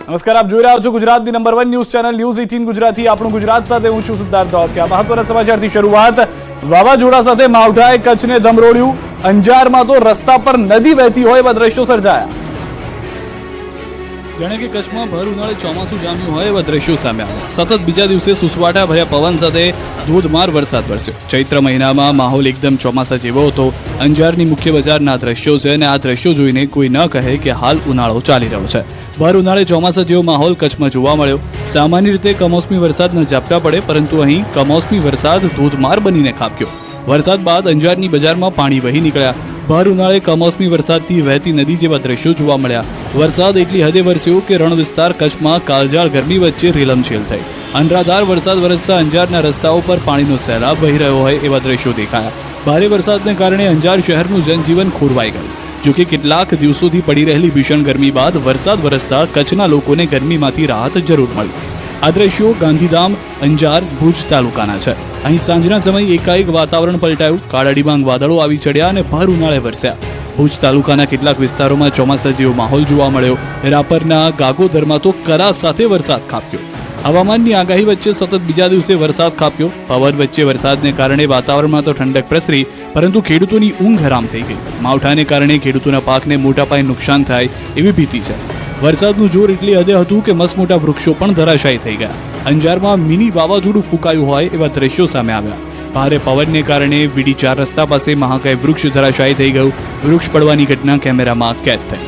નમસ્કાર, આપ જોઈ રહ્યા છો ગુજરાતની number 1 news channel news 18 Gujarati. આપણું ગુજરાત સાથે હું છું સિદ્ધાર્થ ધોળકિયા. મહત્વના સમાચારથી શરૂઆત. વાવાઝોડા સાથે માવઠાએ કચ્છને ધમરોળ્યું. અંજારમાં તો રસ્તા પર નદી વહેતી હોય એવા દ્રશ્યો સર્જાયા. જાણે કે કચ્છમાં ભર ઉનાળે ચોમાસું જામ્યું હોય એવા દ્રશ્યો સામે આવ્યા. સતત બીજા દિવસે સુસવાટા ભર્યા પવન સાથે ધોધમાર વરસાદ વરસ્યો. ચૈત્ર મહિનામાં માહોલ એકદમ ચોમાસા જેવો હતો. અંજારની મુખ્ય બજારના દ્રશ્યો છે અને આ દ્રશ્યો જોઈને કોઈ ન કહે કે હાલ ઉનાળો ચાલી રહ્યો છે. ભર ઉનાળે ચોમાસા જેવો માહોલ કચ્છમાં જોવા મળ્યો. સામાન્ય રીતે કમોસમી વરસાદના ઝાપટા પડે, પરંતુ અહીં કમોસમી વરસાદ ધોધમાર બનીને ખાબક્યો. વરસાદ બાદ અંજારની બજારમાં પાણી વહી નીકળ્યા. ભર ઉનાળે કમોસમી વરસાદથી વહેતી નદી જેવા દ્રશ્યો જોવા મળ્યા. વરસાદ એટલી હદે વરસ્યો કે રણ વિસ્તાર કચ્છમાં કાળઝાળ ગરમી વચ્ચે રેલમછેલ થઈ. અનરાધાર વરસાદ વરસતા અંજારના રસ્તાઓ પર પાણીનો સહેલાબ વહી રહ્યો હોય એવા દ્રશ્યો દેખાયા. ભારે વરસાદને કારણે અંજાર શહેરનું જનજીવન ખોરવાઈ ગયું. જોકે કેટલાક દિવસોથી પડી રહેલી ભીષણ ગરમી બાદ વરસાદ વરસતા કચ્છના લોકોને ગરમીમાંથી રાહત જરૂર મળી. આ દ્રશ્યો ગાંધીધામ, અંજાર, ભુજ તાલુકાના છે. અહીં સાંજના સમયે એકાએક વાતાવરણ પલટાયું. કાળા ડિબાંગ વાદળો આવી ચડ્યા અને ભર ઉનાળે વરસ્યા. ભુજ તાલુકાના કેટલાક વિસ્તારોમાં ચોમાસા જેવો માહોલ જોવા મળ્યો. રાપરના ગાગોદરમાં તો કરા સાથે વરસાદ ખાબક્યો. હવામાનની આગાહી વચ્ચે સતત બીજા દિવસે વરસાદ ખાબક્યો. પવન વચ્ચે વરસાદને કારણે વાતાવરણમાં તો ઠંડક પ્રસરી, પરંતુ ખેડૂતોની ઊંઘ હરામ થઈ ગઈ. માવઠાને કારણે ખેડૂતોના પાકને મોટા પાયે નુકસાન થાય એવી ભીતિ છે. વરસાદનું જોર એટલી હદે હતું કે મસમોટા વૃક્ષો પણ ધરાશાયી થઈ ગયા. અંજારમાં મિની વાવાઝોડું ફૂંકાયું હોય એવા દ્રશ્યો સામે આવ્યા. ભારે પવનને કારણે વીડી 4 રસ્તા પાસે મહાકાય વૃક્ષ ધરાશાયી થઈ ગયું. વૃક્ષ પડવાની ઘટના કેમેરામાં કેદ થઈ.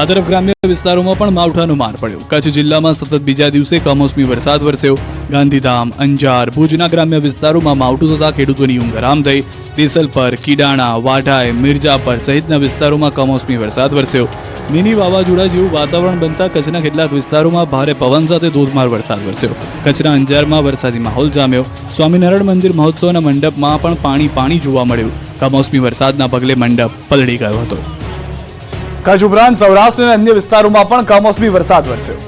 આ તરફ ગ્રામ્ય વિસ્તારોમાં પણ માવઠાનો માર પડ્યો. કચ્છ જિલ્લામાં સતત બીજા દિવસે કમોસમી વરસાદ વરસ્યો. ગાંધીધામ, અંજાર, ભુજના ગ્રામ્ય વિસ્તારોમાં માવઠું થતા ખેડૂતોની ઊંઘ હરામ થઈ. દેસલપર, કીડાણા, વાઢાઈ, મિર્જાપર સહિતના વિસ્તારોમાં કમોસમી વરસાદ વરસ્યો. મિની વાવાઝોડા જેવું વાતાવરણ બનતા કચ્છના કેટલાક વિસ્તારોમાં ભારે પવન સાથે ધોધમાર વરસાદ વરસ્યો. કચ્છના અંજારમાં વરસાદી માહોલ જામ્યો. સ્વામિનારાયણ મંદિર મહોત્સવના મંડપમાં પણ પાણી જોવા મળ્યું. કમોસમી વરસાદના પગલે મંડપ પલળી ગયો હતો. કચ્છ ઉપરાંત સૌરાષ્ટ્ર અને અન્ય વિસ્તારોમાં પણ કમોસમી વરસાદ વરસ્યો.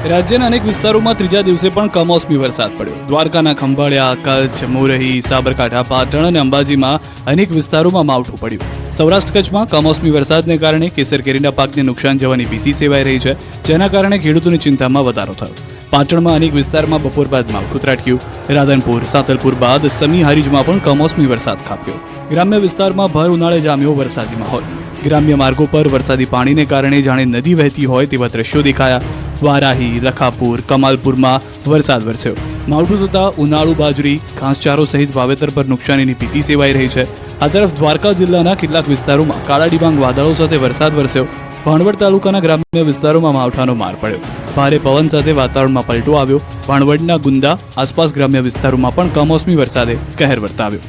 રાજ્યના અનેક વિસ્તારોમાં ત્રીજા દિવસે પણ કમોસમી વરસાદ પડ્યો. દ્વારકાના ખંભાળિયા, કચ્છ, મોરહી, સાબરકાંઠા, પાટણ અને અંબાજીમાં અનેક વિસ્તારોમાં માવઠું પડ્યું. સૌરાષ્ટ્ર કચ્છમાં કમોસમી વરસાદને કારણે કેસર કેરીના પાકને નુકસાન જવાની ભીતિ સેવાઈ રહી છે, જેના કારણે ખેડૂતોની ચિંતામાં વધારો થયો. પાટણમાં અનેક વિસ્તારમાં બપોર બાદ માવઠું ત્રાટક્યું. રાધનપુર, સાતલપુર બાદ સમી હારીજમાં પણ કમોસમી વરસાદ ખાબક્યો. ગ્રામ્ય વિસ્તારમાં ભર ઉનાળે જામ્યો વરસાદી માહોલ. ગ્રામ્ય માર્ગો પર વરસાદી પાણીને કારણે જાણે નદી વહેતી હોય તેવા દ્રશ્યો દેખાયા. વારાહી, લખાપુર, કમાલપુરમાં વરસાદ વરસ્યો. માવઠું થતાં ઉનાળુ બાજરી, ઘાસચારો સહિત વાવેતર પર નુકસાનીની ભીતિ સેવાઈ રહી છે. આ તરફ દ્વારકા જિલ્લાના કેટલાક વિસ્તારોમાં કાળા ડિબાંગ વાદળો સાથે વરસાદ વરસ્યો. ભાણવડ તાલુકાના ગ્રામ્ય વિસ્તારોમાં માવઠાનો માર પડ્યો. ભારે પવન સાથે વાતાવરણમાં પલટો આવ્યો. ભાણવડના ગુંદા આસપાસ ગ્રામ્ય વિસ્તારોમાં પણ કમોસમી વરસાદે કહેર વર્તાવ્યો.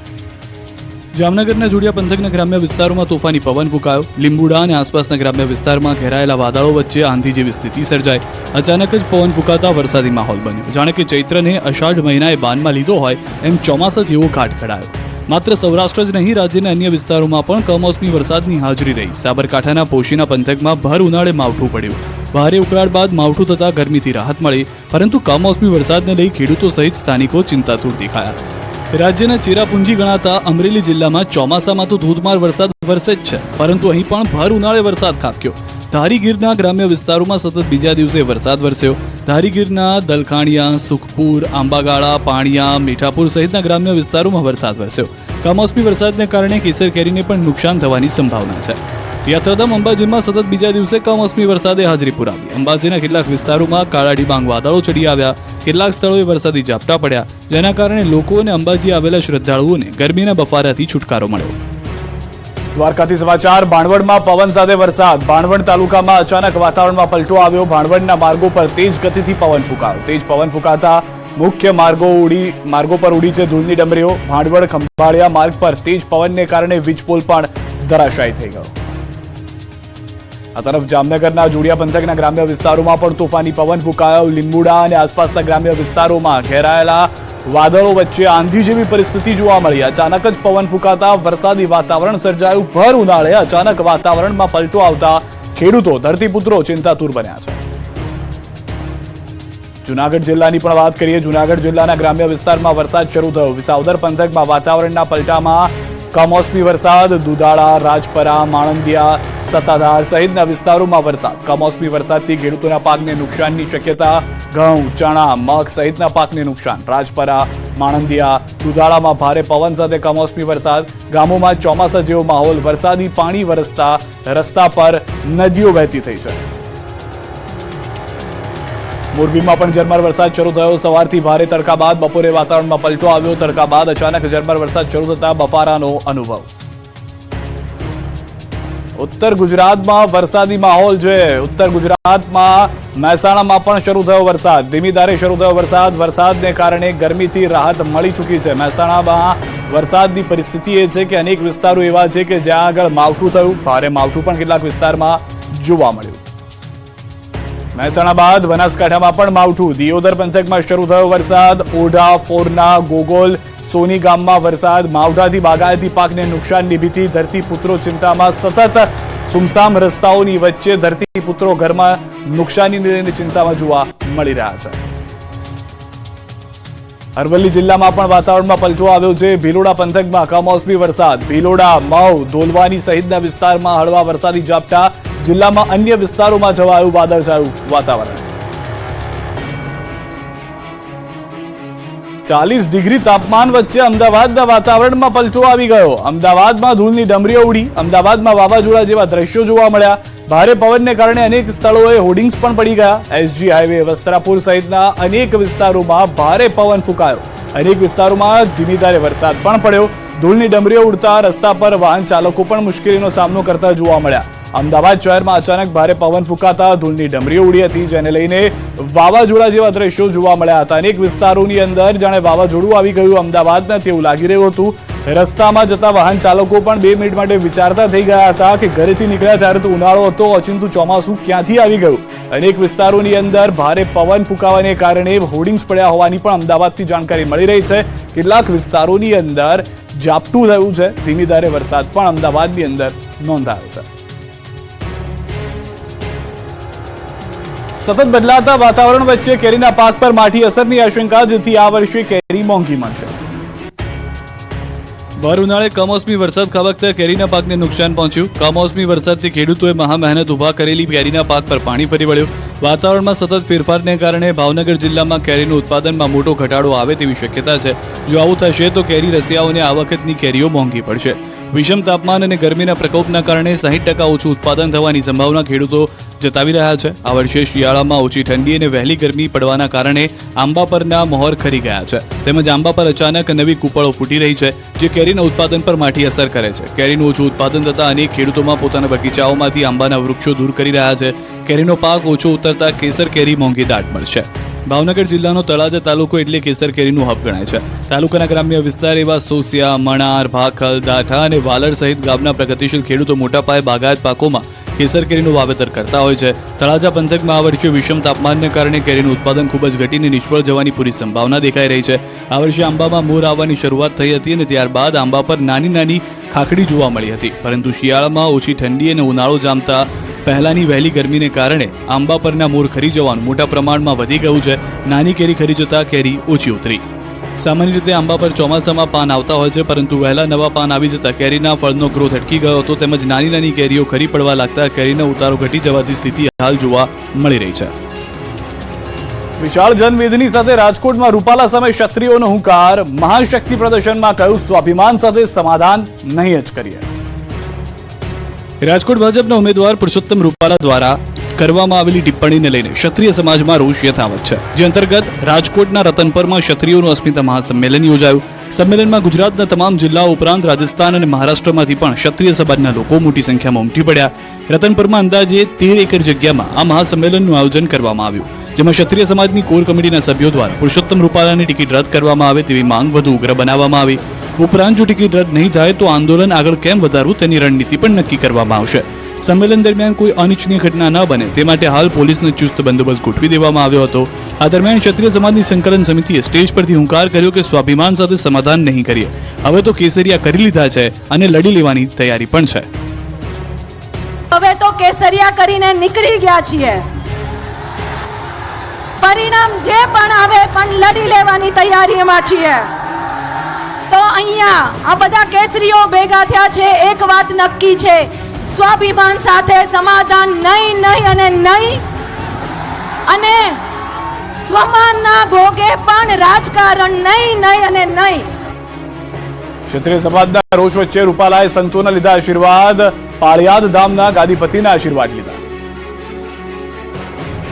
જામનગરના જોડિયા પંથકના ગ્રામ્ય વિસ્તારોમાં તોફાની પવન ફૂંકાયો. લીંબુડા અને આસપાસના ગ્રામ્ય વિસ્તારમાં ઘેરાયેલા વાદળો વચ્ચે આંધી જેવી સ્થિતિ સર્જાઈ. અચાનક જ પવન ફૂંકાતા વરસાદી માહોલ બન્યો. જાણે કે ચૈત્રને અષાઢ મહિનાએ બાનમાં લીધો હોય એમ ચોમાસા જેવો ઘાટ ઘડાયો. માત્ર સૌરાષ્ટ્ર જ નહીં, રાજ્યના અન્ય વિસ્તારોમાં પણ કમોસમી વરસાદની હાજરી રહી. સાબરકાંઠાના પોશીના પંથકમાં ભર ઉનાળે માવઠું પડ્યું. ભારે ઉકળાટ બાદ માવઠું થતાં ગરમીથી રાહત મળી, પરંતુ કમોસમી વરસાદને લઈ ખેડૂતો સહિત સ્થાનિકો ચિંતાતુર દેખાયા. રાજ્યના ચેરાપુંજી ગણાતા અમરેલી જિલ્લામાં ચોમાસામાં તો ધોધમાર વરસાદ વરસે જ છે, પરંતુ અહીં પણ ભર ઉનાળે વરસાદ ખાબક્યો. ધારીગીરના ગ્રામ્ય વિસ્તારોમાં સતત બીજા દિવસે વરસાદ વરસ્યો. ધારીગીરના દલખાણિયા, સુખપુર, આંબાગાળા, પાણિયા, મીઠાપુર સહિતના ગ્રામ્ય વિસ્તારોમાં વરસાદ વરસ્યો. કમોસમી વરસાદને કારણે કેસર કેરીને પણ નુકસાન થવાની સંભાવના છે. યાત્રાધામ અંબાજીમાં સતત બીજા દિવસે કમોસમી વરસાદે હાજરી પુરાવી. અંબાજીના કેટલાક વિસ્તારોમાં કાળા ડિબાંગ વાદળો ચડી આવ્યા. કેટલાક સ્થળોએ વરસાદી ઝાપટા પડ્યા, જેના કારણે લોકો અને અંબાજી આવેલા શ્રદ્ધાળુઓને ગરમીના બફારાથી છુટકારો મળ્યો. દ્વારકાથી સમાચાર. ભાણવડમાં પવન સાથે વરસાદ. ભાણવડ તાલુકામાં અચાનક વાતાવરણમાં પલટો આવ્યો. ભાણવડના માર્ગો પર તેજ ગતિથી પવન ફૂંકાયો. તેજ પવન ફૂંકાતા મુખ્ય માર્ગો પર ઉડી છે ધૂળની ડમરીઓ. ભાણવડ ખંભાળિયા માર્ગ પર તેજ પવનને કારણે વીજપોલ પણ ધરાશાયી થઈ ગયો. આ તરફ જામનગરના જોડિયા પંથકના ગ્રામ્ય વિસ્તારોમાં પણ તોફાની પવન ફૂંકાયો. લીંબુડા અને આસપાસના ગ્રામ્ય વિસ્તારોમાં ઘેરાયેલા વાદળો વચ્ચે આંધી જેવી પરિસ્થિતિ જોવા મળી. અચાનક જ પવન ફૂંકાતા વરસાદી વાતાવરણ સર્જાયું. ભર ઉનાળે અચાનક વાતાવરણમાં પલટો આવતા ખેડૂતો, ધરતીપુત્રો ચિંતાતુર બન્યા છે. જૂનાગઢ જિલ્લાની પણ વાત કરીએ. જૂનાગઢ જિલ્લાના ગ્રામ્ય વિસ્તારમાં વરસાદ શરૂ થયો. વિસાવદર પંથકમાં વાતાવરણના પલટામાં કમોસમી વરસાદ દુધાળા, રાજપરા, માણંદિયા, સત્તાધાર સહિતના વિસ્તારોમાં વરસાદ. કમોસમી વરસાદથી ખેડૂતોના પાકને નુકસાનની શક્યતા. ઘઉં, ચણા, મગ સહિતના પાકને નુકસાન. રાજપરા, માણંદિયા, દુધાળામાં ભારે પવન સાથે કમોસમી વરસાદ. ગામોમાં ચોમાસા જેવો માહોલ. વરસાદી પાણી વરસતા રસ્તા પર નદીઓ વહેતી થઈ છે. મોરબીમાં પણ ઝરમર વરસાદ શરૂ થયો. સવારથી ભારે તડકા બાદ બપોરે વાતાવરણમાં પલટો આવ્યો. તડકા બાદ અચાનક ઝરમર વરસાદ શરૂ થતા બફારાનો અનુભવ. ઉત્તર ગુજરાતમાં વરસાદી માહોલ છે. ઉત્તર ગુજરાતમાં મહેસાણામાં પણ શરૂ થયો વરસાદ. ધીમી ધારે શરૂ થયો વરસાદ. વરસાદને કારણે ગરમીથી રાહત મળી ચૂકી છે. મહેસાણામાં વરસાદની પરિસ્થિતિ એ છે કે અનેક વિસ્તારો એવા છે કે જ્યાં આગળ માવઠું થયું. ભારે માવઠું પણ કેટલાક વિસ્તારમાં જોવા મળ્યું. મહેસાણા બાદ બનાસકાંઠામાં પણ માવઠું. દિયોદર પંથકમાં શરૂ થયો વરસાદ. ઓઢા, ફોરના, ગોગોલ, સોની ગામમાં વરસાદ. માવઠાથી બાગાયતી પાકને નુકસાનની ભીતિ. ધરતીપુત્રો ચિંતામાં. સતત સુમસામ રસ્તાઓની વચ્ચે ધરતીપુત્રો ઘરમાં નુકસાનીને લઈને ચિંતામાં જોવા મળી રહ્યા છે. અરવલ્લી જિલ્લામાં પણ વાતાવરણમાં પલટો આવ્યો છે. ભિલોડા પંથકમાં કમોસમી વરસાદ. ભિલોડા, મવ, ધોલવાની સહિતના વિસ્તારમાં હળવા વરસાદી ઝાપટા. જિલ્લામાં અન્ય વિસ્તારોમાં છવાયું વાદળછાયું વાતાવરણ. 40 ડિગ્રી તાપમાન વચ્ચે અમદાવાદના વાતાવરણમાં પલટો આવી ગયો. અમદાવાદમાં ધૂળની ડમરીઓ ઉડી. અમદાવાદમાં વાવાઝોડા જેવા દ્રશ્યો જોવા મળ્યા. ભારે પવનને કારણે અનેક સ્થળોએ હોર્ડિંગ્સ પણ પડી ગયા. એસજી હાઈવે, વસ્ત્રાપુર સહિતના અનેક વિસ્તારોમાં ભારે પવન ફૂંકાયો. અનેક વિસ્તારોમાં ધીમી ધારે વરસાદ પણ પડ્યો. ધૂળની ડમરીઓ ઉડતા રસ્તા પર વાહન ચાલકો પણ મુશ્કેલીનો સામનો કરતા જોવા મળ્યા. અમદાવાદ શહેરમાં અચાનક ભારે પવન ફૂંકાતા ધૂળની ડમરીઓ ઉડી હતી, જેને લઈને વાવાઝોડા જેવા દ્રશ્યો જોવા મળ્યા હતા. અનેક વિસ્તારોની અંદર જાણે વાવાઝોડું આવી ગયું અમદાવાદના તેવું લાગી રહ્યું હતું. રસ્તામાં જતા વાહન ચાલકો પણ 2 મિનિટ માટે વિચારતા થઈ ગયા હતા કે ઘરેથી નીકળ્યા ત્યારે તો ઉનાળો હતો, ઓચિંતું ચોમાસું ક્યાંથી આવી ગયું. અનેક વિસ્તારોની અંદર ભારે પવન ફૂંકાવાને કારણે હોર્ડિંગ્સ પડ્યા હોવાની પણ અમદાવાદથી જાણકારી મળી રહી છે. કેટલાક વિસ્તારોની અંદર ઝાપટું થયું છે. ધીમી ધારે વરસાદ પણ અમદાવાદની અંદર નોંધાયો છે. સતત બદલાતા વાતાવરણ વચ્ચે કેરીના પાક પર માઠી અસરની આશંકા, જેથી આ વર્ષે કેરી મોંઘી મળશે. ભર ઉનાળે કમોસમી વરસાદ ખાબકતા કેરીના પાકને નુકસાન પહોંચ્યું. કમોસમી વરસાદથી ખેડૂતોએ મહા મહેનત ઉભા કરેલી કેરીના પાક પર પાણી ફરી વળ્યું. વાતાવરણમાં સતત ફેરફારને કારણે ભાવનગર જિલ્લામાં કેરીનું ઉત્પાદનમાં મોટો ઘટાડો આવે તેવી શક્યતા છે. જો આવું થશે તો કેરી રસિયાઓને આ વખતની કેરીઓ મોંઘી પડશે. વિષમ તાપમાન અને ગરમીના પ્રકોપના કારણે 60% ઓછું ઉત્પાદન થવાની સંભાવના ખેડૂતો જતાવી રહ્યા છે. આ વર્ષે શિયાળામાં ઓછી ઠંડી અને વહેલી ગરમી પડવાના કારણે આંબા પરના મોહર ખરી ગયા છે. તેમજ આંબા પર અચાનક નવી કૂપળો ફૂટી રહી છે, જે કેરીના ઉત્પાદન પર માઠી અસર કરે છે. કેરીનું ઓછું ઉત્પાદન થતાં અનેક ખેડૂતોમાં પોતાના બગીચાઓમાંથી આંબાના વૃક્ષો દૂર કરી રહ્યા છે. કેરીનો પાક ઓછો ઉતરતા કેસર કેરી મોંઘી દાટ મળશે. ભાવનગર જિલ્લાનો તળાજા તાલુકો એટલે કેસર કેરીનું હબ ગણાય છે. તાલુકાના ગ્રામ્ય વિસ્તાર એવા સોસિયા, મણાર, ભાખલ, દાઠા અને વાલડ સહિત ગામના પ્રગતિશીલ ખેડૂતો મોટા પાયે બાગાયત પાકોમાં કેસર કેરીનું વાવેતર કરતા હોય છે. તળાજા પંથકમાં આ વર્ષે વિષમ તાપમાનને કારણે કેરીનું ઉત્પાદન ખૂબ જ ઘટીને નિષ્ફળ જવાની પૂરી સંભાવના દેખાઈ રહી છે. આ વર્ષે આંબામાં મોર આવવાની શરૂઆત થઈ હતી અને ત્યારબાદ આંબા પર નાની નાની ખાખડી જોવા મળી હતી. પરંતુ શિયાળામાં ઓછી ઠંડી અને ઉનાળો જામતા પહેલાની વહેલી ગરમીને કારણે આંબા પરના મોર ખરી જવાનું મોટા પ્રમાણમાં વધી ગયું છે. નાની કેરી ખરી જતા કેરી ઓછી ઉતરી. સામાન્ય રીતે આંબા પર ચોમાસામાં પાન આવતા હોય છે, પરંતુ વહેલા નવા પાન આવી જતા કેરીના ફળનો ગ્રોથ અટકી ગયો હતો. તેમજ નાની નાની કેરીઓ ખરી પડવા લાગતા કેરીનો ઉતારો ઘટી જવાથી સ્થિતિ હાલ જોવા મળી રહી છે. વિશાળ જનમેદની સાથે રાજકોટમાં રૂપાલા સામે ક્ષત્રિયોનો હુંકાર. મહાશક્તિ પ્રદર્શનમાં કહ્યું, સ્વાભિમાન સાથે સમાધાન નહીં જ કરીએ. રાજકોટ ભાજપના ઉમેદવાર પુરુષોત્તમ રૂપાલા દ્વારા કરવામાં આવેલી ટિપ્પણીને લઈને ક્ષત્રિય સમાજમાં રોષ યથાવત છે. જે અંતર્ગત રાજકોટના રતનપરમાં ક્ષત્રિયોનું અસ્મિતા મહાસંમેલન યોજાયું. સંમેલનમાં ગુજરાતના તમામ જિલ્લાઓ ઉપરાંત રાજસ્થાન અને મહારાષ્ટ્રમાંથી પણ ક્ષત્રિય સમાજના લોકો મોટી સંખ્યામાં ઉમટી પડ્યા. રતનપરમાં અંદાજે 13 એકર જગ્યામાં આ મહાસંમેલનનું આયોજન કરવામાં આવ્યું, જેમાં ક્ષત્રિય સમાજની કોર કમિટીના સભ્યો દ્વારા પુરુષોત્તમ રૂપાલાની ટિકિટ રદ કરવામાં આવે તેવી માંગ વધુ ઉગ્ર બનાવવામાં આવી. ઉપરાંત જો ટિકિટ રદ નહીં થાય તો આંદોલન આગળ કેમ વધારવું તેની રણનીતિ પણ નક્કી કરવામાં આવશે. સંમેલન દરમિયાન કોઈ અનિચ્છનીય ઘટના ન બને તે માટે હાલ પોલીસનો ચુસ્ત બંદોબસ્ત ગોઠવી દેવામાં આવ્યો હતો. આ દરમિયાન ક્ષત્રિય સમાજની સંકલન સમિતિએ સ્ટેજ પરથી હુંકાર કર્યો કે સ્વાભિમાન સાથે સમાધાન નહીં કરીએ. હવે તો કેસરિયા કરી લીધા છે અને લડી લેવાની તૈયારી પણ છે. હવે તો કેસરિયા કરીને નીકળી ગયા છીએ. પરિણામ જે પણ આવે પણ લડી લેવાની તૈયારીમાં છીએ. તો અહીંયા આ બધા કેસરીઓ ભેગા થયા છે. એક વાત નક્કી છે, સ્વાભિમાન સાથે સમાધાન નહીં, નહીં અને નહીં, અને સ્વમાનના ભોગે પણ રાજકારણ નહીં, નહીં અને નહીં. ક્ષત્રિય સમાજના રોષ વચ્ચે રૂપાલાએ સંતોના લીધા આશીર્વાદ. પાળિયાદ ધામના ગાદીપતિના આશીર્વાદ લીધા.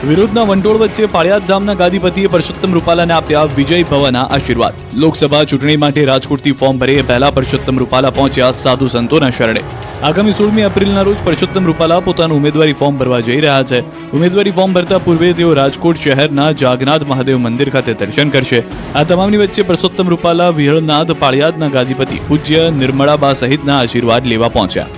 વિરોધના વંટોળ વચ્ચે પાળિયાદ ધામના ગાદીપતિએ પરસોત્તમ રૂપાલાને આપ્યા વિજય ભવના આશીર્વાદ. લોકસભા ચૂંટણી માટે રાજકોટથી ફોર્મ ભરી પહેલા પરસોત્તમ રૂપાલા પહોંચ્યા સાધુ સંતોના શરણે. આગામી 16મી એપ્રિલના રોજ પરસોત્તમ રૂપાલા પોતાનું ઉમેદવારી ફોર્મ ભરવા જઈ રહ્યા છે. ઉમેદવારી ફોર્મ ભરતા પૂર્વે તેઓ રાજકોટ શહેરના જાગનાથ મહાદેવ મંદિર ખાતે દર્શન કરશે. આ તમામની વચ્ચે પરસોત્તમ રૂપાલા વિહળનાથ પાળિયાદના ગાદીપતિ પૂજ્ય નિર્મળાબા સહિતના આશીર્વાદ લેવા પહોંચ્યા.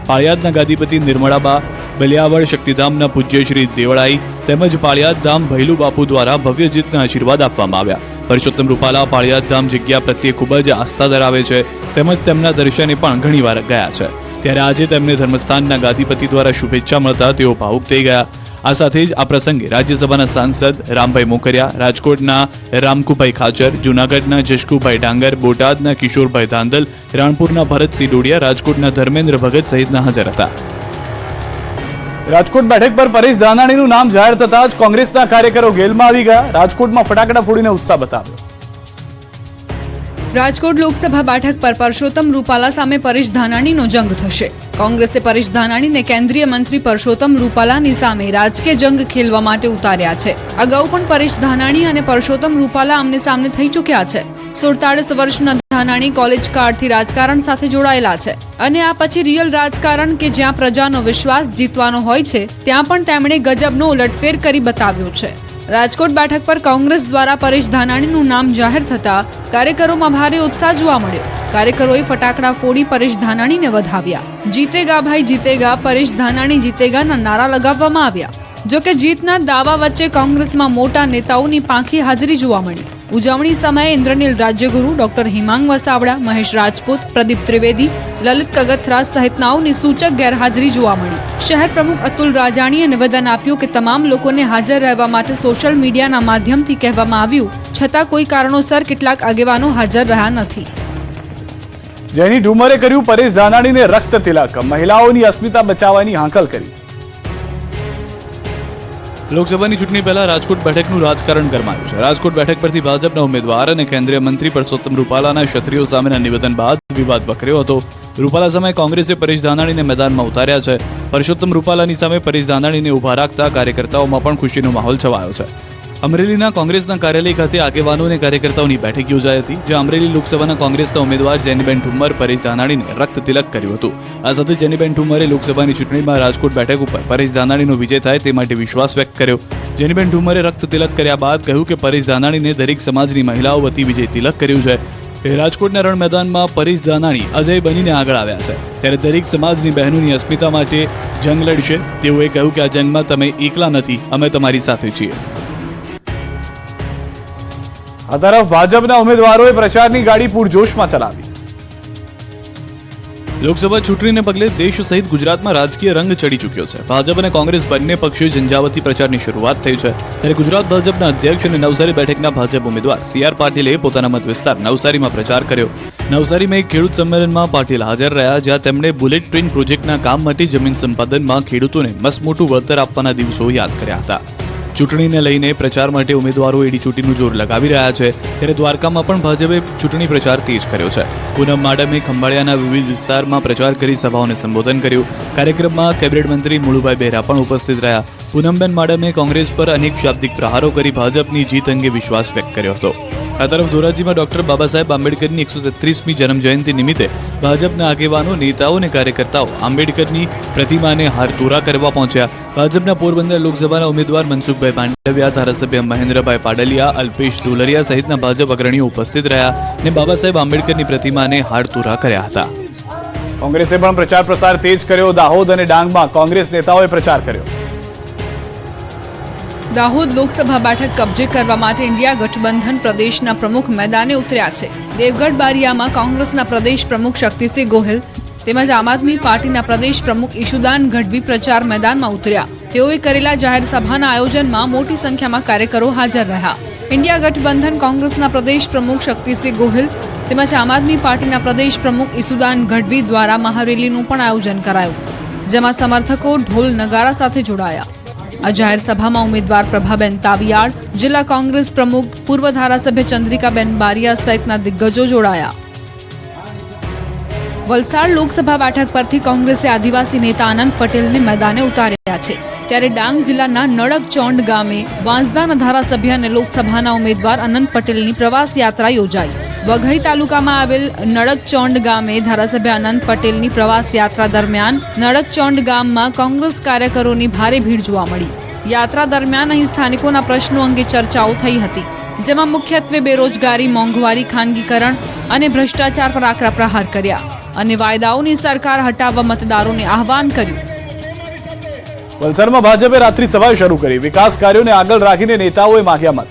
પાળિયાદના ગાદીપતિ નિર્મળાબા, બલિયાવળ શક્તિધામના પૂજ્ય શ્રી દેવળાઈ તેમજ પાળિયાદ ધામ ભૈલુ બાપુ દ્વારા ભવ્ય જીતના આશીર્વાદ આપવામાં આવ્યા. પરસોત્તમ રૂપાલા પાળિયાદ ધામ જગ્યા પ્રત્યે ખૂબ જ આસ્થા ધરાવે છે તેમજ તેમના દર્શને પણ ઘણીવાર ગયા છે. ત્યારે આજે તેમને ધર્મસ્થાનના ગાદીપતિ દ્વારા શુભેચ્છા મળતા તેઓ ભાવુક થઈ ગયા. આ સાથે જ આ પ્રસંગે રાજ્યસભાના સાંસદ રામભાઈ મોકરિયા, રાજકોટના રામકુભાઈ ખાચર, જૂનાગઢના જશકુભાઈ ડાંગર, બોટાદના કિશોરભાઈ ધાંધલ, રાણપુરના ભરતસિંહ ડોડિયા, રાજકોટના ધર્મેન્દ્ર ભગત સહિતના હાજર હતા. રાજકોટ બેઠક પર પરેશ ધાનાણીનું નામ જાહેર થતા જ કોંગ્રેસના કાર્યકરો ગેલમાં આવી ગયા. રાજકોટમાં ફટાકડા ફોડીને ઉત્સાહ બતાવ્યો. રાજકોટ લોકસભા બેઠક પર પરસોત્તમ રૂપાલા સામે પરેશ ધાનાણીનો જંગ થશે. કોંગ્રેસે પરેશ ધાનાણીને કેન્દ્રીય મંત્રી પરસોત્તમ રૂપાલાની સામે રાજકીય જંગ ખેલવા માટે ઉતાર્યા છે. અગાઉ પણ પરેશ ધાનાણી અને પરસોત્તમ રૂપાલા આમને સામને થઈ ચૂક્યા છે. 47 વર્ષના ધાનાણી કોલેજ કાળથી રાજકારણ સાથે જોડાયેલા છે અને આ પછી રિયલ રાજકારણ કે જ્યાં પ્રજાનો વિશ્વાસ જીતવાનો હોય છે ત્યાં પણ તેમણે ગજબનો ઉલટફેર કરી બતાવ્યો છે. રાજકોટ બેઠક પર કોંગ્રેસ દ્વારા પરેશ ધાનાણીનું નામ જાહેર થતા કાર્યકરોમાં ભારે ઉત્સાહ જોવા મળ્યો. કાર્યકરોએ ફટાકડા ફોડી પરેશ ધાનાણીને વધાવ્યા. જીતેગા ભાઈ જીતેગા, પરેશ ધાનાણી જીતેગાના નારા લગાવવામાં આવ્યા. જોકે જીતના દાવા વચ્ચે કોંગ્રેસમાં મોટા નેતાઓની પાંખી હાજરી જોવા મળી. ઉજવણી સમયે ઇન્દ્રનીલ રાજ્યગુરુ, ડોક્ટર હિમાંગ વસાવડા, મહેશ રાજપૂત, પ્રદીપ ત્રિવેદી, લલિત કગથરા સહિતનાઓની સૂચક ગેરહાજરી જોવા મળી. શહેર પ્રમુખ અતુલ રાજાણીએ નિવેદન આપ્યું કે તમામ લોકોને હાજર રહેવા માટે સોશિયલ મીડિયાના માધ્યમથી કહેવામાં આવ્યું, છતાં કોઈ કારણોસર કેટલાક આગેવાનો હાજર રહ્યા નથી. જેની ઠુમરે કર્યું પરેશ ધાનાણીને રક્ત તિલક. મહિલાઓની અસ્મિતા બચાવવાની હાંકલ કરી. લોકસભાની ચૂંટણી પહેલા રાજકોટ બેઠકનું રાજકારણ ગરમાયું છે. રાજકોટ બેઠક પરથી ભાજપના ઉમેદવાર અને કેન્દ્રીય મંત્રી પરસોત્તમ રૂપાલાના ક્ષત્રિયો સામેના નિવેદન બાદ વિવાદ વકર્યો હતો. રૂપાલા સામે કોંગ્રેસે પરેશ ધાનાણીને મેદાનમાં ઉતાર્યા છે. પરસોત્તમ રૂપાલાની સામે પરેશ ધાનાણીને ઉભા રાખતા કાર્યકર્તાઓમાં પણ ખુશીનો માહોલ છવાયો છે. અમરેલીના કોંગ્રેસના કાર્યાલય ખાતે આગેવાનો અને કાર્યકર્તાઓની બેઠક યોજાઈ હતી, જ્યાં અમરેલી લોકસભાના કોંગ્રેસના ઉમેદવાર જેનીબેન ઠુમ્મર પરેશ ધાનાણીને રક્ત તિલક કર્યું હતું. આ સાથે જેનીબેન ઠુમ્મરે લોકસભાની ચૂંટણીમાં રાજકોટ બેઠક ઉપર પરેશ ધાનાણીનો વિજય થાય તે માટે વિશ્વાસ વ્યક્ત કર્યો. જેનીબેન ઠુમ્મરે રક્ત તિલક કર્યા બાદ કહ્યું કે પરેશ ધાનાણીને દરેક સમાજની મહિલાઓ વતી વિજય તિલક કર્યું છે. રાજકોટના રણ મેદાનમાં પરેશ ધાનાણી અજય બનીને આગળ આવ્યા છે. ત્યારે દરેક સમાજની બહેનોની અસ્મિતા માટે જંગ લડશે. તેઓએ કહ્યું કે આ જંગમાં તમે એકલા નથી, અમે તમારી સાથે છીએ. આ તરફ ભાજપના ઉમેદવારોએ પ્રચારની ગાડી પૂરજોશમાં ચલાવી. લોકસભા ચૂંટણીને પગલે દેશ સહિત ગુજરાતમાં રાજકીય રંગ ચડી ચૂક્યો છે. ભાજપ અને કોંગ્રેસ બંને પક્ષે ઝંઝાવતી પ્રચારની શરૂઆત થઈ છે. ત્યારે ગુજરાત ભાજપના અધ્યક્ષ અને નવસારી બેઠકના ભાજપ ઉમેદવાર CR પાટીલે પોતાના મત વિસ્તાર નવસારીમાં પ્રચાર કર્યો. નવસારીમાં એક ખેડૂત સંમેલનમાં પાટીલ હાજર રહ્યા, જ્યાં તેમણે બુલેટ ટ્રેન પ્રોજેક્ટના કામ માટે જમીન સંપાદનમાં ખેડૂતોને મસમોટું વળતર આપવાના દિવસો યાદ કર્યા હતા. ચૂંટણીને લઈને પ્રચાર માટે ઉમેદવારો એડીચોટીનું જોર લગાવી રહ્યા છે. ત્યારે દ્વારકામાં પણ ભાજપે ચૂંટણી પ્રચાર તેજ કર્યો છે. પૂનમ માડમે ખંભાળિયાના વિવિધ વિસ્તારમાં પ્રચાર કરી સભાઓને સંબોધન કર્યું. કાર્યક્રમમાં કેબિનેટ મંત્રી મુળુભાઈ બેરા પણ ઉપસ્થિત રહ્યા. પૂનમબેન માડમે કોંગ્રેસ પર અનેક શાબ્દિક પ્રહારો કરી ભાજપની જીત અંગે વિશ્વાસ વ્યક્ત કર્યો હતો. આ તરફ ધોરાજીમાં ડોક્ટર બાબા સાહેબ આંબેડકરની 133મી જન્મજયંતિ નિમિત્તે ભાજપના આગેવાનો, નેતાઓ અને કાર્યકર્તાઓ આંબેડકરની પ્રતિમાને હારતોરા કરવા પહોંચ્યા. ભાજપના પોરબંદર લોકસભાના ઉમેદવાર મનસુખભાઈ પાંડવિયા, ધારાસભ્ય મહેન્દ્રભાઈ પાડલિયા, અલ્પેશ ડોલરિયા સહિતના ભાજપ અગ્રણીઓ ઉપસ્થિત રહ્યા અને બાબા સાહેબ આંબેડકરની પ્રતિમાને હારતોરા કર્યા હતા. કોંગ્રેસે પણ પ્રચાર પ્રસાર તેજ કર્યો. દાહોદ અને ડાંગમાં કોંગ્રેસ નેતાઓએ પ્રચાર કર્યો. દાહોદ લોકસભા બેઠક કબજે કરવા માટે ઇન્ડિયા ગઠબંધન પ્રદેશના પ્રમુખ મેદાને ઉતર્યા છે. દેવગઢ બારિયામાં કોંગ્રેસના પ્રદેશ પ્રમુખ શક્તિસિંહ ગોહિલ તેમજ આમ આદમી પાર્ટીના પ્રદેશ પ્રમુખ ઈશુદાન ગઢવી પ્રચાર મેદાનમાં ઉતર્યા. તેઓએ કરેલા જાહેર સભાના આયોજનમાં મોટી સંખ્યામાં કાર્યકરો હાજર રહ્યા. ઇન્ડિયા ગઠબંધન કોંગ્રેસના પ્રદેશ પ્રમુખ શક્તિસિંહ ગોહિલ તેમજ આમ આદમી પાર્ટીના પ્રદેશ પ્રમુખ ઈસુદાન ગઢવી દ્વારા મહારેલીનું પણ આયોજન કરાયું, જેમાં સમર્થકો ઢોલ નગારા સાથે જોડાયા. આ જાહેર સભામાં ઉમેદવાર પ્રભાબેન તાવિયાડ, જિલ્લા કોંગ્રેસ પ્રમુખ, પૂર્વ ધારાસભ્ય ચંદ્રિકાબેન બારિયા સહિતના દિગ્ગજો જોડાયા. વલસાડ લોકસભા બેઠક પરથી કોંગ્રેસે આદિવાસી નેતા આનંદ પટેલને મેદાને ઉતાર્યા છે. ત્યારે ડાંગ જિલ્લાના નડકચોંડ ગામે વાંસદાના ધારાસભ્ય અને લોકસભાના ઉમેદવાર અનંત પટેલની પ્રવાસ યાત્રા યોજાઈ. વઘઈ તાલુકામાં આવેલ નડકચોંડ ગામે ધારાસભ્ય અનંત પટેલની પ્રવાસ યાત્રા દરમિયાન નડકચોંડ ગામમાં કોંગ્રેસ કાર્યકરોની ભારે ભીડ જોવા મળી. યાત્રા દરમિયાન અહીં સ્થાનિકોના પ્રશ્નો અંગે ચર્ચાઓ થઈ હતી, જેમાં મુખ્યત્વે બેરોજગારી, મોંઘવારી, ખાનગીકરણ અને ભ્રષ્ટાચાર પર આકરા પ્રહાર કર્યા અને વાયદાઓની સરકાર હટાવવા મતદારોને આહવાન કર્યું. વલસાડમાં ભાજપે રાત્રિ સભા શરૂ કરી. વિકાસ કાર્યોને આગળ રાખીને નેતાઓએ માંગ્યા મત.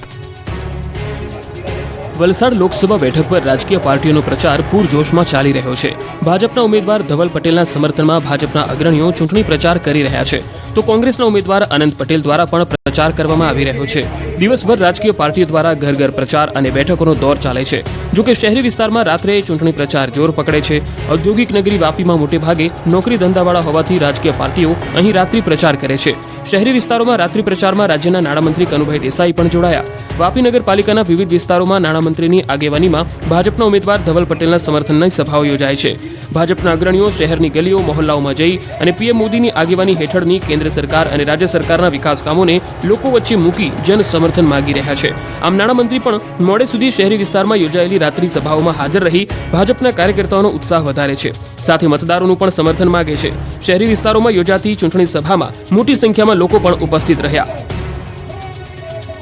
વલસાડ લોકસભા બેઠક પર રાજકીય પાર્ટીઓનો પ્રચાર પૂરજોશમાં ચાલી રહ્યો છે. ભાજપના ઉમેદવાર ધવલ પટેલના સમર્થનમાં ભાજપના અગ્રણીઓ ચૂંટણી પ્રચાર કરી રહ્યા છે, તો કોંગ્રેસના ઉમેદવાર અનંત પટેલ દ્વારા પણ પ્રચાર કરવામાં આવી રહ્યો છે. દિવસભર રાજકીય પાર્ટીઓ દ્વારા ઘર ઘર પ્રચાર અને બેઠકોનો દોર ચાલે છે. જો કે શહેરી વિસ્તારમાં રાત્રે ચૂંટણી પ્રચાર જોર પકડે છે. ઔદ્યોગિક નગરી વાપીમાં મોટેભાગે નોકરી ધંધાવાળા હોવાથી રાજકીય પાર્ટીઓ અહીં રાત્રિ પ્રચાર કરે છે. શહેરી વિસ્તારોમાં રાત્રિ પ્રચારમાં રાજ્યના નાણામંત્રી કનુભાઈ દેસાઈ પણ જોડાયા. વાપી નગરપાલિકાના વિવિધ વિસ્તારોમાં નાણામંત્રીની આગેવાનીમાં ભાજપના ઉમેદવાર ધવલ પટેલના સમર્થનની સભાઓ યોજાય છે. ભાજપના અગ્રણીઓ શહેરની ગલીઓ મહોલ્લાઓમાં જઈ અને પીએમ મોદીની આગેવાની હેઠળની કેન્દ્ર સરકાર અને રાજ્ય સરકારના વિકાસ કામોને લોકો વચ્ચે મૂકી જન સમર્થન માંગી રહ્યા છે. આમ નાણામંત્રી પણ મોડે સુધી શહેરી વિસ્તારમાં યોજાયેલી રાત્રિ સભાઓમાં હાજર રહી ભાજપના કાર્યકર્તાઓનો ઉત્સાહ વધારે છે, સાથે મતદારોનું પણ સમર્થન માંગે છે. શહેરી વિસ્તારોમાં યોજાતી ચૂંટણી સભામાં મોટી સંખ્યામાં લોકો પણ ઉપસ્થિત રહ્યા.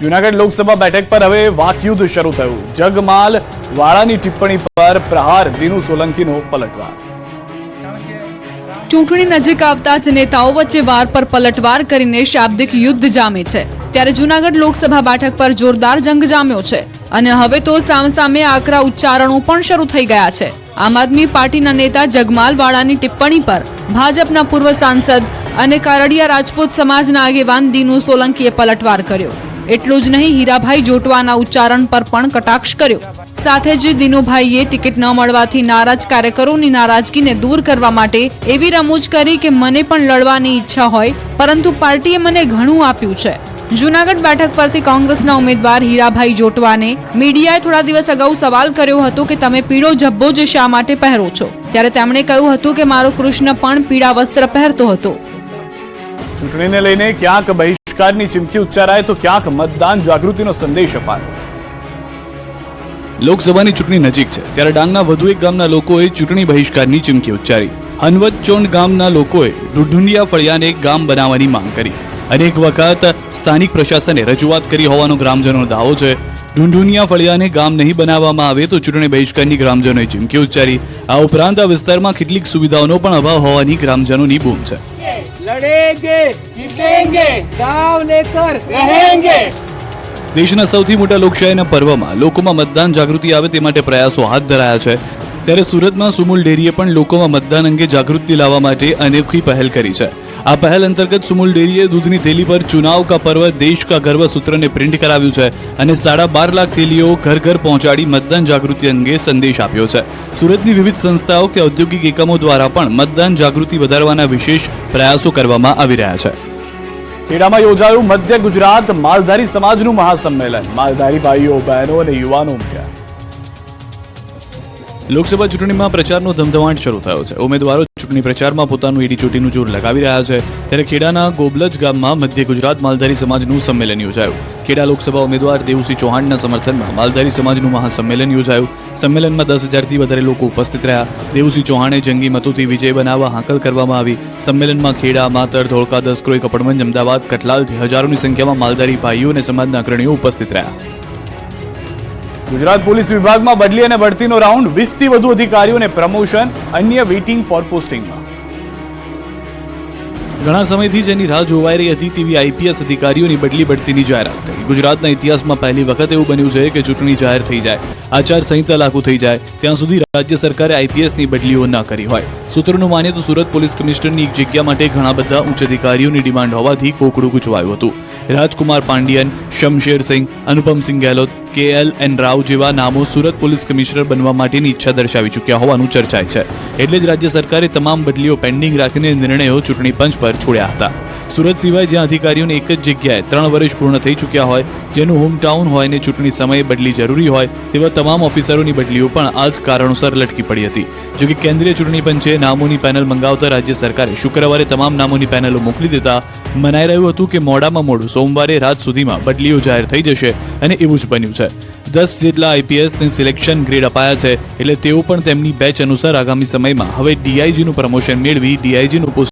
જૂનાગઢ લોકસભા બેઠક પર હવે વાકયુદ્ધ શરૂ થયું. જગમાલ વાળાની ટિપ્પણી પર પ્રહાર. દિનુ સોલંકીનો પલટવાર. ચૂંટણી નજીક આવતા જ નેતાઓ વચ્ચે વાર પર પલટવાર કરીને શાબ્દિક યુદ્ધ જામે છે. ત્યારે જૂનાગઢ લોકસભા બેઠક પર જોરદાર જંગ જામ્યો છે અને હવે તો સામસામે આકરા ઉચ્ચારણો પણ શરૂ થઈ ગયા છે. આમ આદમી પાર્ટીના નેતા જગમાલ વાળાની ટિપ્પણી પર ભાજપના પૂર્વ સાંસદ અને કારડિયા રાજપૂત સમાજના આગેવાન દિનુ સોલંકીએ પલટવાર કર્યો. એટલું જ નહીં, હીરાભાઈ જોટવાના ઉચ્ચારણ પર પણ કટાક્ષ કર્યો. સાથે જ દિનુભાઈએ ટિકિટ ન મળવાથી નારાજ કાર્યકરોની નારાજગીને દૂર કરવા માટે એવી રમૂજ કરી કે મને પણ લડવાની ઈચ્છા હોય, પરંતુ પાર્ટીએ મને ઘણું આપ્યું છે. જૂનાગઢ બેઠક પરથી કોંગ્રેસના ઉમેદવાર હીરાભાઈ જોટવાને મીડિયાએ થોડા દિવસ અગાઉ સવાલ કર્યો હતો કે તમે પીળો જબ્બો જ શા માટે પહેરો છો? ત્યારે તેમણે કહ્યું હતું કે મારો કૃષ્ણ પણ પીળા વસ્ત્ર પહેરતો હતો. ચૂંટણીને લઈને ક્યાંક બહિષ્કારની ચીમકી ઉચ્ચારાય તો ક્યાંક મતદાન જાગૃતિનો સંદેશ અપાયો. લોકસભાની ચૂંટણી નજીક છે ત્યારે ડાંગના વધુ એક ગામના લોકોએ ચૂંટણી બહિષ્કારની ચીમકી ઉચ્ચારી. હનવતચોંડ ગામના લોકોએ ઢુંઢુંડિયા ફળિયાને એક ગામ બનાવવાની માંગ કરી. અનેક વખત સ્થાનિક પ્રશાસને રજૂઆત કરી હોવાનો ગ્રામજનોનો દાવો છે. ઢુંઢુનિયા ફળિયાને ગામ નહીં બનાવવામાં આવે તો ચૂંટણી બહિષ્કારની ગ્રામજનોએ ચીમકી ઉચ્ચારી. આ ઉપરાંત આ વિસ્તારમાં કેટલીક સુવિધાઓનો પણ અભાવ હોવાની ગ્રામજનોની બૂમ છે. દેશના સૌથી મોટા લોકશાહીના પર્વમાં લોકોમાં મતદાન જાગૃતિ આવે તે માટે પ્રયાસો હાથ ધરાયા છે. ત્યારે સુરતમાં સુમુલ ડેરીએ પણ લોકોમાં મતદાન અંગે જાગૃતિ લાવવા માટે અનોખી પહેલ કરી છે. આ પહેલ અંતર્ગત સુમુલ ડેરીએ દૂધની થેલી પર ચુનાવ કા પર્વ દેશ કા ગર્વ સૂત્રને પ્રિન્ટ કરાવ્યું છે અને 12.5 લાખ થેલીઓ ઘર ઘર પહોંચાડી મતદાન જાગૃતિ અંગે સંદેશ આપ્યો છે. સુરતની વિવિધ સંસ્થાઓ કે ઔદ્યોગિક એકમો દ્વારા પણ મતદાન જાગૃતિ વધારવાના વિશેષ પ્રયાસો કરવામાં આવી રહ્યા છે. ખેડામાં યોજાયું મધ્ય ગુજરાત માલધારી સમાજનું મહાસંમેલન. માલધારી ભાઈઓ, બહેનો અને યુવાનો ઉમટ્યા. લોકસભા ચૂંટણીમાં પ્રચારનો ધમધમાટ શરૂ થયો છે. ઉમેદવારો ચૂંટણી પ્રચારમાં પોતાનું એડીચોટીનું જોર લગાવી રહ્યા છે. ત્યારે ખેડાના ગોબલજ ગામમાં મધ્ય ગુજરાત માલધારી સમાજનું સંમેલન યોજાયું. ખેડા લોકસભા ઉમેદવાર દેવુસિંહ ચૌહાણના સમર્થનમાં માલધારી સમાજનું મહાસંમેલન યોજાયું. સંમેલનમાં 10,000થી વધારે લોકો ઉપસ્થિત રહ્યા. દેવુસિંહ ચૌહાણે જંગી મતોથી વિજય બનાવવા હાકલ કરવામાં આવી. સંમેલનમાં ખેડા, માતર, ધોળકા, દસક્રોઈ, કપડવંજ, અમદાવાદ, કટલાલથી હજારોની સંખ્યામાં માલધારી ભાઈઓ અને સમાજના અગ્રણીઓ ઉપસ્થિત રહ્યા. ગુજરાત પોલીસ વિભાગમાં બદલી અને બઢતીનો રાઉન્ડ. 20થી વધુ અધિકારીઓને પ્રમોશન, અન્ય વેઇટિંગ ફોર પોસ્ટિંગમાં. ઘણા સમયથી જેની રાહ જોવાઈ રહી હતી તેવી આઈપીએસ અધિકારીઓની બદલી બઢતીની જાહેરાત થઈ. ગુજરાતના ઇતિહાસમાં પહેલી વખત એવું બન્યું છે કે ચૂંટણી જાહેર થઈ જાય, આચાર સંહિતા લાગુ થઈ જાય ત્યાં સુધી રાજ્ય સરકારે આઈપીએસની બદલીઓ ન કરી હોય. સૂત્રોનું માનીએ તો સુરત પોલીસ કમિશનરની એક જગ્યા માટે ઘણા બધા ઉચ્ચ અધિકારીઓની ડિમાન્ડ હોવાથી કોકડું ગૂંચવાયું હતું. રાજકુમાર પાંડિયન, શમશેર સિંહ, અનુપમસિંહ ગેહલોત, KLN રાવ જેવા નામો સુરત પોલીસ કમિશનર બનવા માટેની ઈચ્છા દર્શાવી ચૂક્યા હોવાનું ચર્ચાય છે. એટલે જ રાજ્ય સરકારે તમામ બદલીઓ પેન્ડિંગ રાખીને નિર્ણયો ચૂંટણી પંચ પર છોડ્યા હતા. સુરત સિવાય જ્યાં અધિકારીઓને એક જ જગ્યાએ 3 વર્ષ પૂર્ણ થઈ ચૂક્યા હોય, જેનું હોમટાઉન હોય ને ચૂંટણી સમયે બદલી જરૂરી હોય તેવા તમામ ઓફિસરોની બદલીઓ પણ આ જ કારણોસર લટકી પડી હતી. જોકે કેન્દ્રીય ચૂંટણી પંચે નામોની પેનલ મંગાવતા રાજ્ય સરકારે શુક્રવારે તમામ નામોની પેનલો મોકલી દેતા મનાઈ રહ્યું હતું કે મોડામાં મોડું સોમવારે રાત સુધીમાં બદલીઓ જાહેર થઈ જશે અને એવું જ બન્યું છે. 10 જેટલા IPSને સિલેક્શન ગ્રેડ અપાયા છે, એટલે તેઓ પણ તેમની બેચ અનુસાર આગામી સમયમાં હવે DIGનું પ્રમોશન મેળવી DIGનું પોસ્ટ